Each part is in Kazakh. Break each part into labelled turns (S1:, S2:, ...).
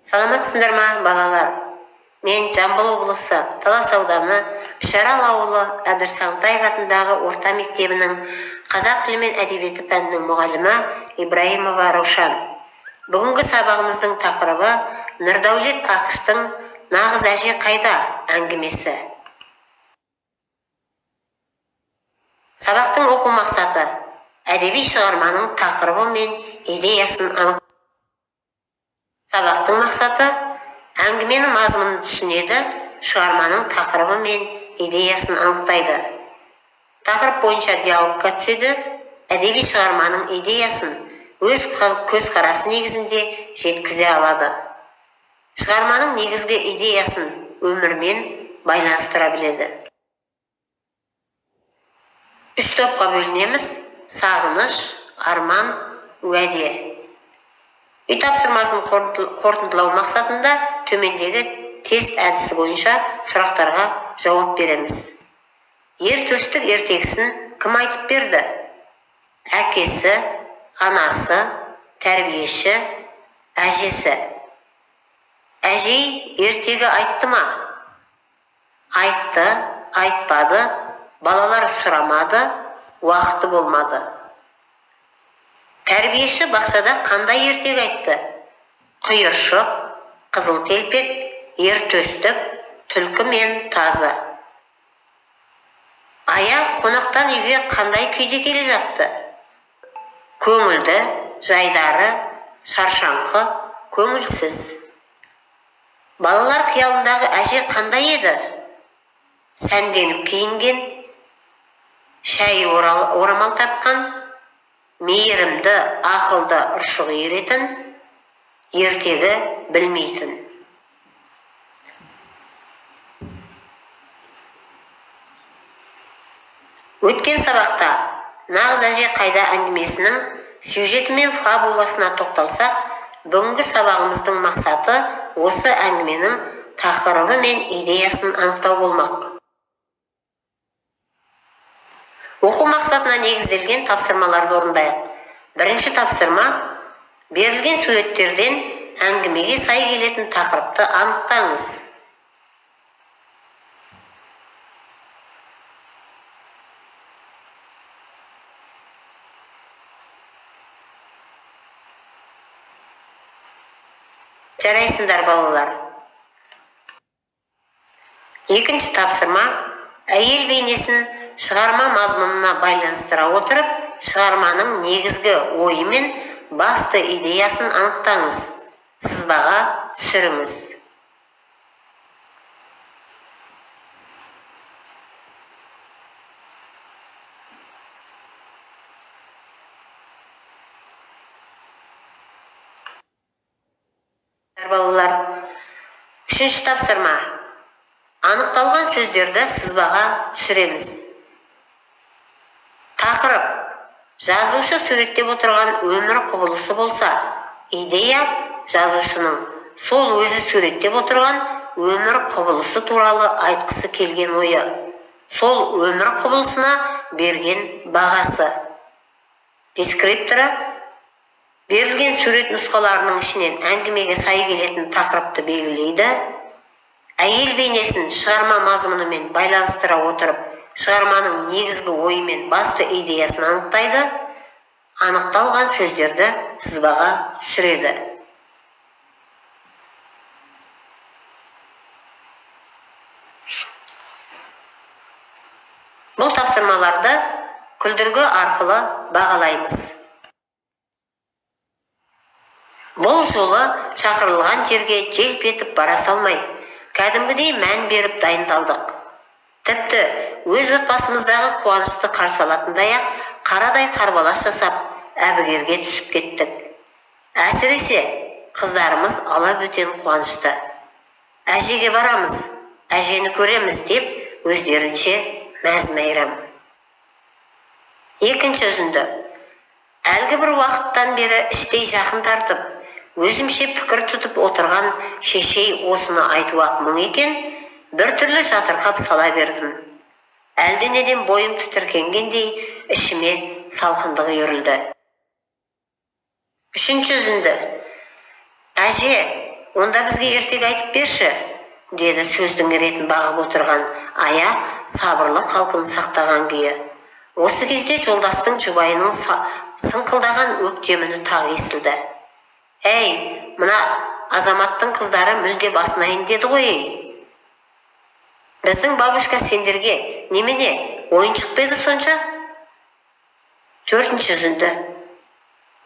S1: Саламатсыңдар ма, балалар? Мен Жамбыл облысы Талас ауданы Үшарал ауылы Әбдір Саңтаев атындағы орта мектебінің қазақ тілі мен әдебиеті пәнінің мұғалімі Ибраимова Раушан. Бүгінгі сабағымыздың тақырыбы Нұрдәулет Ақыштың «Нағыз әже қайда» әңгімесі. Сабақтың оқу мақсаты әдеби шығарманың тақырыбы мен идеясын анық. Сабақтың мақсаты әңгіменің мазмұнын түсінеді, шығарманың тақырыбы мен идеясын анықтайды. Тақырып бойынша диалогқа түседі, әдеби шығарманың идеясын өз көзқарасы негізінде жеткізе алады. Шығарманың негізгі идеясын өмірмен байланыстыра біледі. Үш топқа бөлінеміз: сағыныш, арман, уәде. Үй тапсырмасын қорытындылау мақсатында төмендегі тест әдісі бойынша сұрақтарға жауап береміз. Ер төстік ертегісін кім айтып берді? Әкесі, анасы, тәрбиеші, әжесі. Әжей ертегі айтты ма? Айтты, айтпады, балалар сұрамады, уақыты болмады. Тәрбиеші бақшада қандай ертегі айтты? Құйыршық, қызыл телпек, ер төстік, түлкі мен тазы. Аяқ қонақтан үйге қандай күйде келе жатты? Көңілді, жайдары, шаршаңқы, көңілсіз. Балалар қиялындағы әже қандай еді? Сәнденіп киінген, шәй орамал тартқан, мейірімді, ақылды, ұршық үйретін, ертегі білмейтін. Өткен сабақта «Нағыз әже қайда» әңгімесінің сюжеті мен фабуласына тоқталсақ, бүгінгі сабағымыздың мақсаты осы әңгіменің тақырыбы мен идеясын анықтау болмақ. Оқу мақсатына негізделген тапсырмаларды орындайық. Бірінші тапсырма: берілген суреттерден әңгімеге сай келетін тақырыпты анықтаңыз. Жарайсыңдар, балалар. Екінші тапсырма: әйел бейнесін шығарма мазмұнына байланыстыра отырып, шығарманың негізгі ойы мен басты идеясын анықтаңыз. Сызбаға түсіріңіз. Балалар, үшінші тапсырма: анықталған сөздерді сызбаға түсіреміз. Тақырып: жазушы суреттеп отырған өмір құбылысы болса, идея жазушының сол өзі суреттеп отырған өмір құбылысы туралы айтқысы келген ойы, сол өмір құбылысына берген бағасы. Дескрипторы: берілген сурет нұсқаларының ішінен әңгімеге сай келетін тақырыпты белгілейді. Әйел бейнесін шығарма мазмұнымен байланыстыра отырып, шығарманың негізгі ойы мен басты идеясын анықтайды. Анықталған сөздерді сызбаға түсіреді. Бұл тапсырмаларды күлдіргі арқылы бағалаймыз. Бұл жолы шақырылған жерге желп етіп бара салмай, кәдімгідей мән беріп дайындалдық. Тіпті өз отбасымыздағы қуанышты қарсы алатындай-ақ қарадай қарбалас жасап, әбігерге түсіп кеттік. Әсіресе қыздарымыз ала бөтен қуанышты. Әжеге барамыз, әжені көреміз деп өздерінше мәз-мәйрам. Екінші үзінді: әлгі бір уақыттан бері іштей жақын тартып, өзімше пікір тұтып отырған шешей осыны айтуақ мұң екен, біртүрлі жатырқап сала бердім. Әлденеден бойым тітіркенгендей ішіме салқындығы үйірілді. Үшінші үзінді: әже, Онда бізге ертегі айтып берші, деді сөздің ретін бағып отырған Ая сабырлы қалпын сақтаған күйі. Осы кезде жолдастың жұбайының сыңқылдаған өктеміні тағы естілді. Әй, мына азаматтың қыздары мүлде басынайын деді ғой. Біздің бабушка сендерге немене ойыншық па еді сонша? Төртінші үзінді.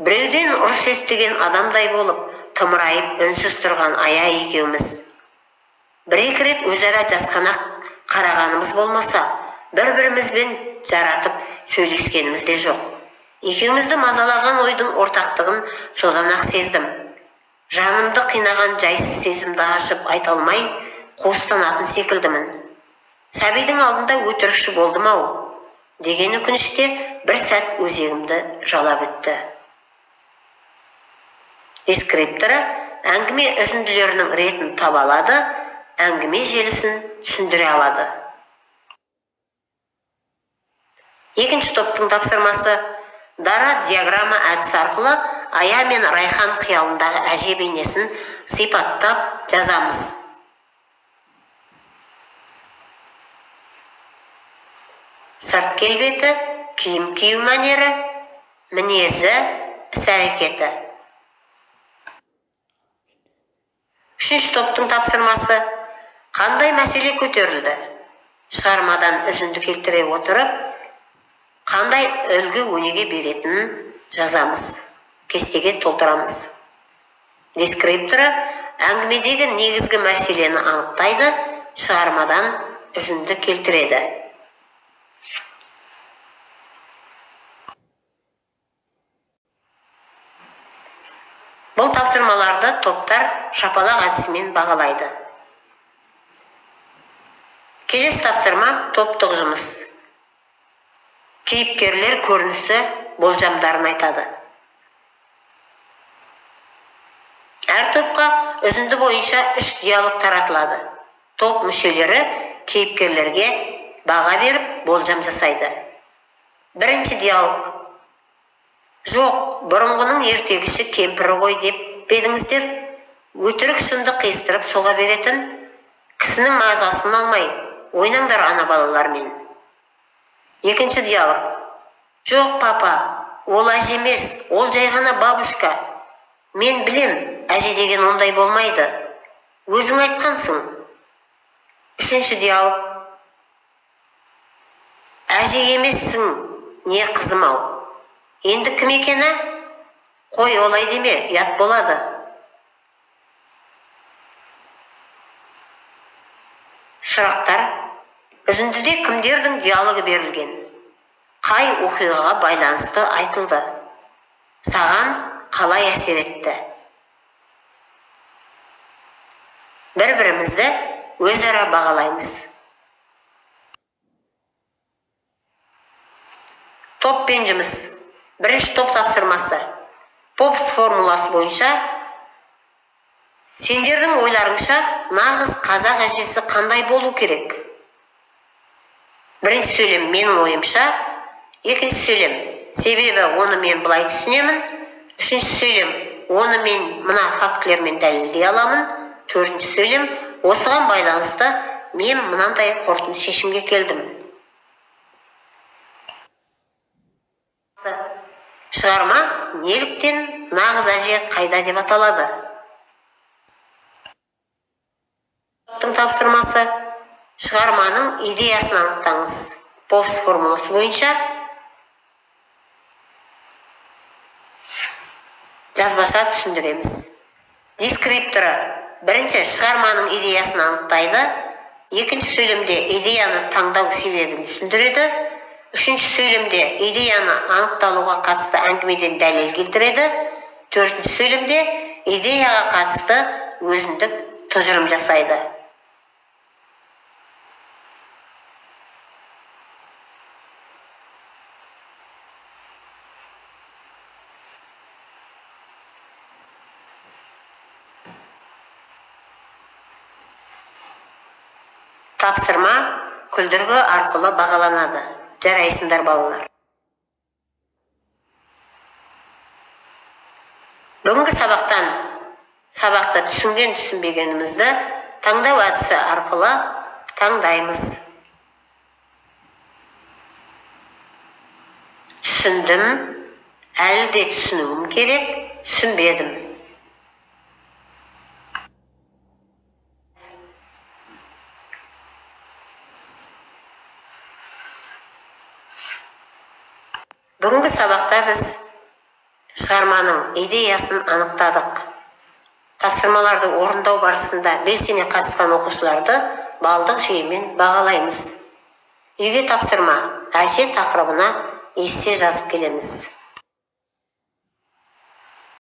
S1: Біреуден ұрыс естіген адамдай болып тымырайып үнсіз тұрған Ая екеуміз. Бір-екі рет өзара жасқана қарағанымыз болмаса, бір-бірімізбен жаратып сөйлескеніміз де жоқ. Екеумізді мазалаған ойдың ортақтығын содан-ақ сездім. Жанымды қинаған жайсыз сезімді ашып айта алмай қуыстанатын секілдімін. Сәбидің алдында өтірікші болдым-ау деген өкініште бір сәт өзегімді жалап өтті. Дескрипторы әңгіме үзінділерінің ретін таба алады, әңгіме желісін түсіндіре алады. Екінші топтың тапсырмасы: дара диаграмма әдісі арқылы Ая мен Райхан қиялындағы әже бейнесін сипаттап жазамыз. Сырт келбеті, киім кию мәнері, мінезі, іс-әрекеті. Үшінші топтың тапсырмасы: қандай мәселе көтерілді? Шығармадан үзінді келтіре отырып, қандай үлгі өнеге беретінін жазамыз. Кестеге толтырамыз. Дескрипторы әңгімедегі негізгі мәселені анықтайды, шығармадан үзінді келтіреді. Бұл тапсырмаларды топтар шапалақ әдісімен бағалайды. Келесі тапсырма топтық жұмыс. Кейіпкерлер көрінісі болжамдарын айтады. Әр топқа үзінді бойынша 3 диалог таратылады. Топ мүшелері кейіпкерлерге баға беріп болжам жасайды. Бірінші диалог: жоқ, бұрынғының ертегіші кемпірі ғой деп бедіңіздер, өтірік шынды қиыстырып соға беретін, кісінің мазасын алмай ойнаңдар ана балалармен. Екінші диалог: жоқ папа, ол әже емес, ол жай ғана бабушка. Мен білем, әже деген ондай болмайды. Өзің айтқансың. Үшінші диалог: әже емессің, не қызым-ау. Енді кім екені? Қой, олай деме, ят болады. Сұрақтар: үзіндіде кімдердің диалогы берілген? Қай оқиғаға байланысты айтылды? Саған қалай әсер етті? Бір-бірімізді өзара бағалаймыз. Топпен жұмыс. Бірінші топ тапсырмасы. Попс формуласы бойынша сендердің ойларыңша нағыз қазақ әжесі қандай болу керек? Бірінші сөйлем менің ойымша, екінші сөйлем себебі оны мен былай түсінемін, үшінші сөйлем оны мен мына фактілермен дәлелдей аламын, төртінші сөйлем осыған байланысты мен мынандай қорытынды шешімге келдім. Шығарма неліктен нағыз әже қайда деп аталады? Топтың тапсырмасы: шығарманың идеясын анықтаңыз. Попс формуласы бойынша жазбаша түсіндіреміз. Дескрипторы: бірінші шығарманың идеясын анықтайды, екінші сөйлемде идеяны таңдау себебін түсіндіреді, үшінші сөйлемде идеяны анықталуға қатысты әңгімеден дәлел келтіреді, төртінші сөйлемде идеяға қатысты өзіндік тұжырым жасайды. Тапсырма күлдіргі арқылы бағаланады. Жарайсыңдар балалар. Бүгінгі сабақтан Сабақта түсінген түсінбегенімізді таңдау әдісі арқылы таңдаймыз. Түсіндім, әлі де түсінуім керек, түсінбедім. Бүгінгі сабақта біз шығарманың идеясын анықтадық. Тапсырмаларды орындау барысында белсене қатысқан оқушыларды балдық жүйемен бағалаймыз. Үйге тапсырма, әже тақырыбына есте жазып келеміз.